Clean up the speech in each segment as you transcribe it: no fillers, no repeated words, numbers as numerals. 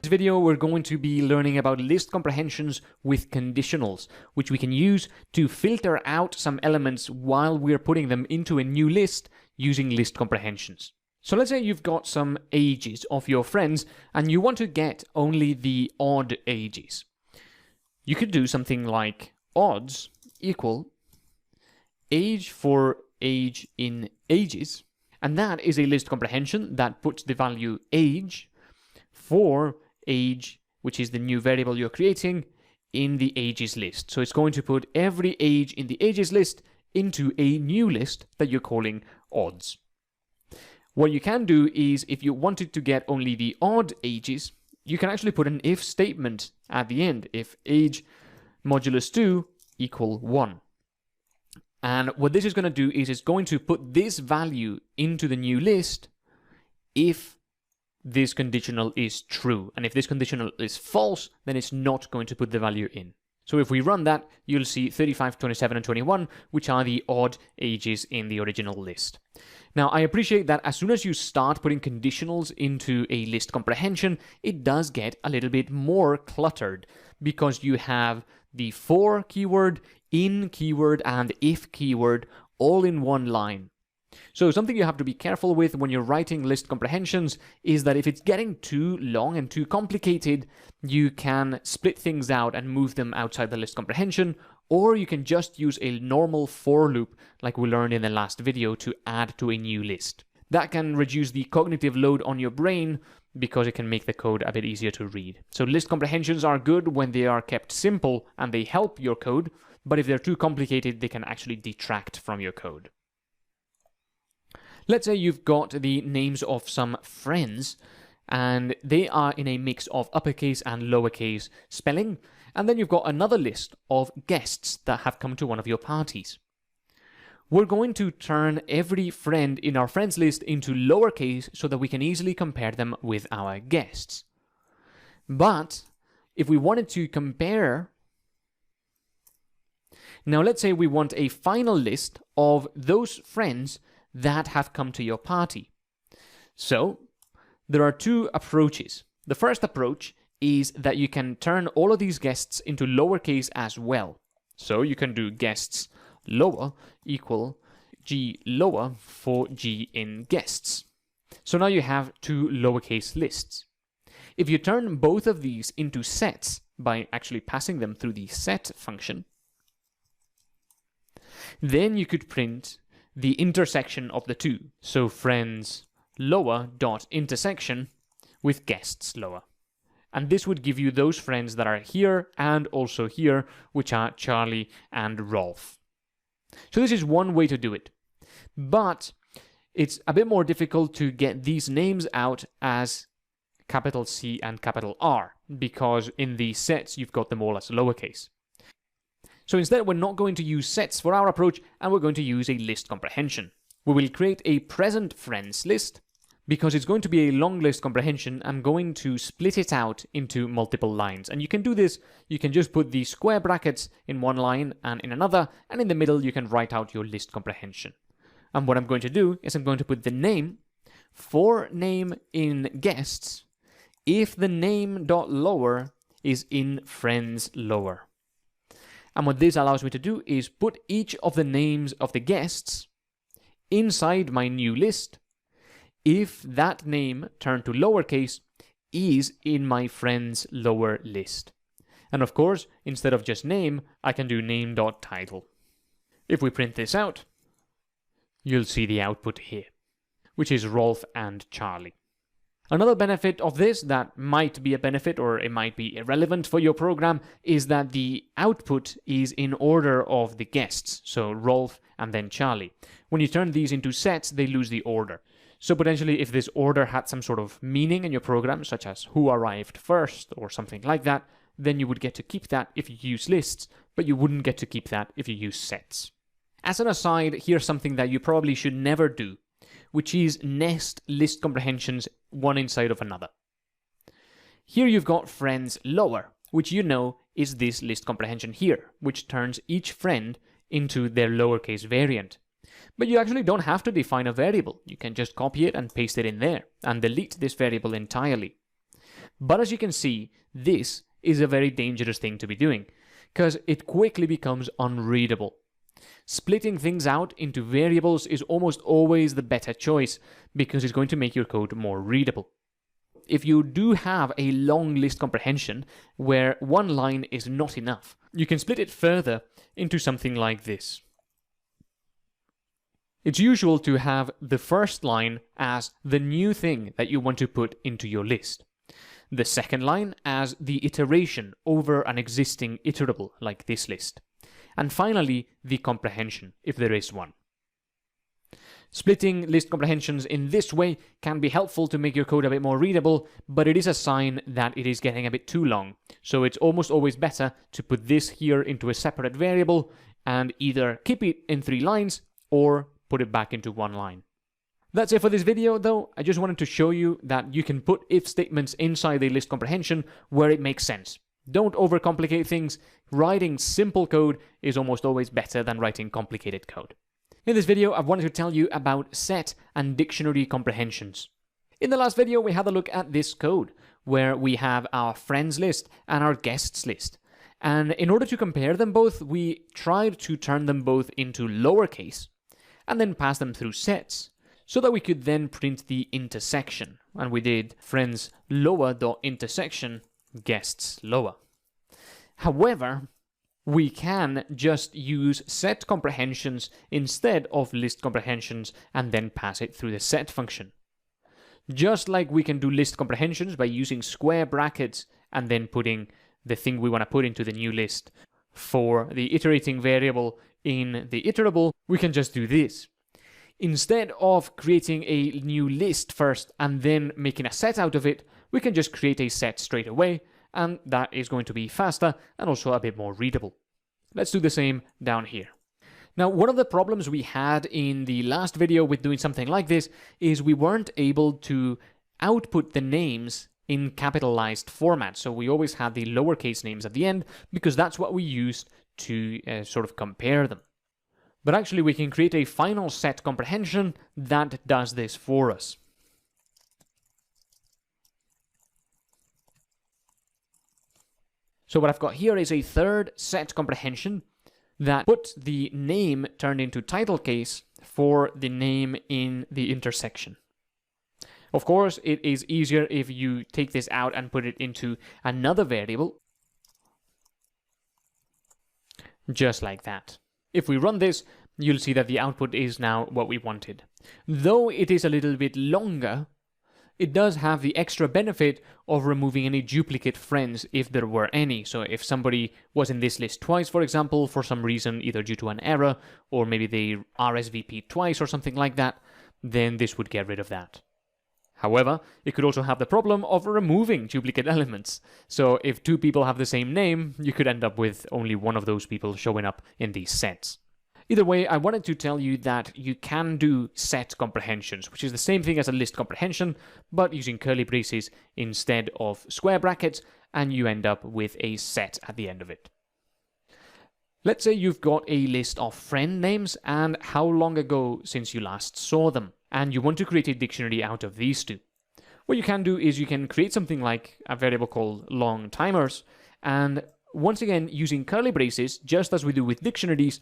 video, we're going to be learning about list comprehensions with conditionals, which we can use to filter out some elements while we're putting them into a new list using list comprehensions. So let's say you've got some ages of your friends and you want to get only the odd ages. You could do something like odds equal age for age in ages, and that is a list comprehension that puts the value age for age, which is the new variable you're creating, in the ages list. So it's going to put every age in the ages list into a new list that you're calling odds. What you can do is, if you wanted to get only the odd ages, you can actually put an if statement at the end, if age modulus 2 equal 1. And what this is going to do is it's going to put this value into the new list if this conditional is true. And if this conditional is false, then it's not going to put the value in. So if we run that, you'll see 35, 27, and 21, which are the odd ages in the original list. Now, I appreciate that as soon as you start putting conditionals into a list comprehension, it does get a little bit more cluttered because you have the for keyword, in keyword, and if keyword all in one line. So something you have to be careful with when you're writing list comprehensions is that if it's getting too long and too complicated, you can split things out and move them outside the list comprehension, or you can just use a normal for loop like we learned in the last video to add to a new list. That can reduce the cognitive load on your brain because it can make the code a bit easier to read. So list comprehensions are good when they are kept simple and they help your code, but if they're too complicated, they can actually detract from your code. Let's say you've got the names of some friends and they are in a mix of uppercase and lowercase spelling, and then you've got another list of guests that have come to one of your parties. We're going to turn every friend in our friends list into lowercase so that we can easily compare them with our guests. But if we wanted to compare, now let's say we want a final list of those friends that have come to your party. So there are two approaches. The first approach is that you can turn all of these guests into lowercase as well. So you can do guests lower equal g lower for g in guests. So now you have two lowercase lists. If you turn both of these into sets by actually passing them through the set function, then you could print the intersection of the two. So friends lower dot intersection with guests lower. And this would give you those friends that are here and also here, which are Charlie and Rolf. So this is one way to do it. But it's a bit more difficult to get these names out as capital C and capital R, because in the sets you've got them all as lowercase. So instead, we're not going to use sets for our approach, and we're going to use a list comprehension. We will create a present friends list. Because it's going to be a long list comprehension, I'm going to split it out into multiple lines. And you can do this, you can just put the square brackets in one line and in another, and in the middle you can write out your list comprehension. And what I'm going to do is I'm going to put the name for name in guests if the name dot lower is in friends lower. And what this allows me to do is put each of the names of the guests inside my new list if that name turned to lowercase is in my friends lower list. And of course, instead of just name, I can do name.title. If we print this out, you'll see the output here, which is Rolf and Charlie. Another benefit of this that might be a benefit or it might be irrelevant for your program is that the output is in order of the guests, so Rolf and then Charlie. When you turn these into sets, they lose the order. So potentially if this order had some sort of meaning in your program, such as who arrived first or something like that, then you would get to keep that if you use lists, but you wouldn't get to keep that if you use sets. As an aside, here's something that you probably should never do, which is nest list comprehensions one inside of another. Here you've got friends lower, which you know is this list comprehension here, which turns each friend into their lowercase variant. But you actually don't have to define a variable. You can just copy it and paste it in there and delete this variable entirely. But as you can see, this is a very dangerous thing to be doing, because it quickly becomes unreadable. Splitting things out into variables is almost always the better choice, because it's going to make your code more readable. If you do have a long list comprehension where one line is not enough, you can split it further into something like this. It's usual to have the first line as the new thing that you want to put into your list. The second line as the iteration over an existing iterable, like this list. And finally, the comprehension, if there is one. Splitting list comprehensions in this way can be helpful to make your code a bit more readable, but it is a sign that it is getting a bit too long. So it's almost always better to put this here into a separate variable and either keep it in 3 lines or put it back into 1 line. That's it for this video though. I just wanted to show you that you can put if statements inside a list comprehension where it makes sense. Don't overcomplicate things. Writing simple code is almost always better than writing complicated code. In this video, I wanted to tell you about set and dictionary comprehensions. In the last video, we had a look at this code, where we have our friends list and our guests list. And in order to compare them both, we tried to turn them both into lowercase, and then pass them through sets, so that we could then print the intersection. And we did friends lower.intersection guests lower. However, we can just use set comprehensions instead of list comprehensions and then pass it through the set function. Just like we can do list comprehensions by using square brackets and then putting the thing we want to put into the new list for the iterating variable in the iterable, we can just do this. Instead of creating a new list first and then making a set out of it, we can just create a set straight away, and that is going to be faster and also a bit more readable. Let's do the same down here. Now, one of the problems we had in the last video with doing something like this is we weren't able to output the names in capitalized format. So we always had the lowercase names at the end because that's what we used to sort of compare them. But actually we can create a final set comprehension that does this for us. So what I've got here is a third set comprehension that puts the name turned into title case for the name in the intersection. Of course, it is easier if you take this out and put it into another variable, just like that. If we run this, you'll see that the output is now what we wanted. Though it is a little bit longer, it does have the extra benefit of removing any duplicate friends if there were any. So if somebody was in this list twice, for example, for some reason, either due to an error or maybe they RSVP'd twice or something like that, then this would get rid of that. However, it could also have the problem of removing duplicate elements. So if 2 people have the same name, you could end up with only one of those people showing up in these sets. Either way, I wanted to tell you that you can do set comprehensions, which is the same thing as a list comprehension, but using curly braces instead of square brackets, and you end up with a set at the end of it. Let's say you've got a list of friend names and how long ago since you last saw them, and you want to create a dictionary out of these 2. What you can do is you can create something like a variable called long timers, and once again, using curly braces, just as we do with dictionaries,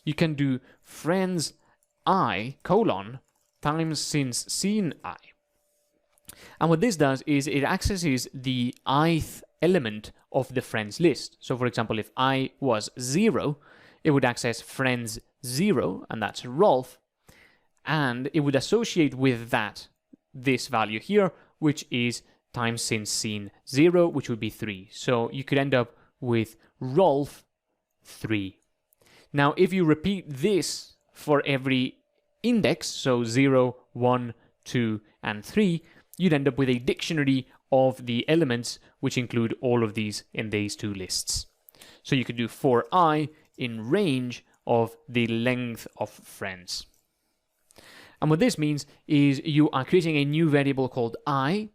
you can do friends I, times since seen I. And what this does is it accesses the ith element of the friends list. So for example, if I was 0, it would access friends 0, and that's Rolf, and it would associate with that this value here, which is times since seen 0, which would be 3. So you could end up with Rolf 3. Now, if you repeat this for every index, so 0, 1, 2, and 3, you'd end up with a dictionary of the elements which include all of these in these 2 lists. So you could do for I in range of the length of friends. And what this means is you are creating a new variable called I,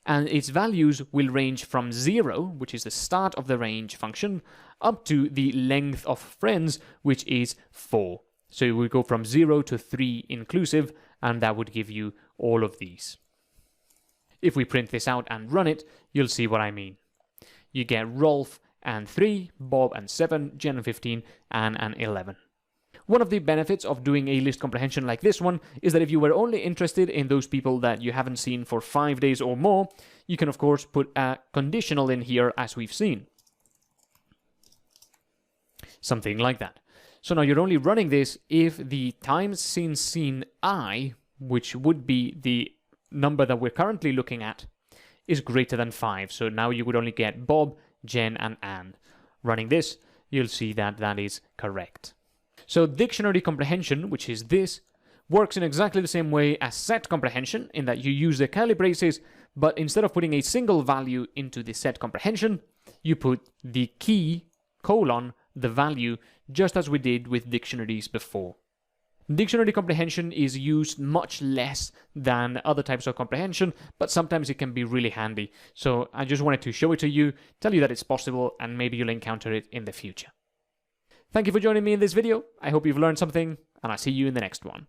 and its values will range from 0, which is the start of the range function, up to the length of friends, which is 4. So it would go from 0 to 3 inclusive, and that would give you all of these. If we print this out and run it, you'll see what I mean. You get Rolf and 3, Bob and 7, Jen and 15, Anne and 11. One of the benefits of doing a list comprehension like this one is that if you were only interested in those people that you haven't seen for 5 days or more, you can of course put a conditional in here as we've seen. Something like that. So now you're only running this if the times since seen I, which would be the number that we're currently looking at, is greater than 5. So now you would only get Bob, Jen and Anne. Running this, you'll see that that is correct. So dictionary comprehension, which is this, works in exactly the same way as set comprehension in that you use the curly braces, but instead of putting a single value into the set comprehension, you put the key, colon, the value, just as we did with dictionaries before. Dictionary comprehension is used much less than other types of comprehension, but sometimes it can be really handy. So I just wanted to show it to you, tell you that it's possible, and maybe you'll encounter it in the future. Thank you for joining me in this video. I hope you've learned something, and I'll see you in the next one.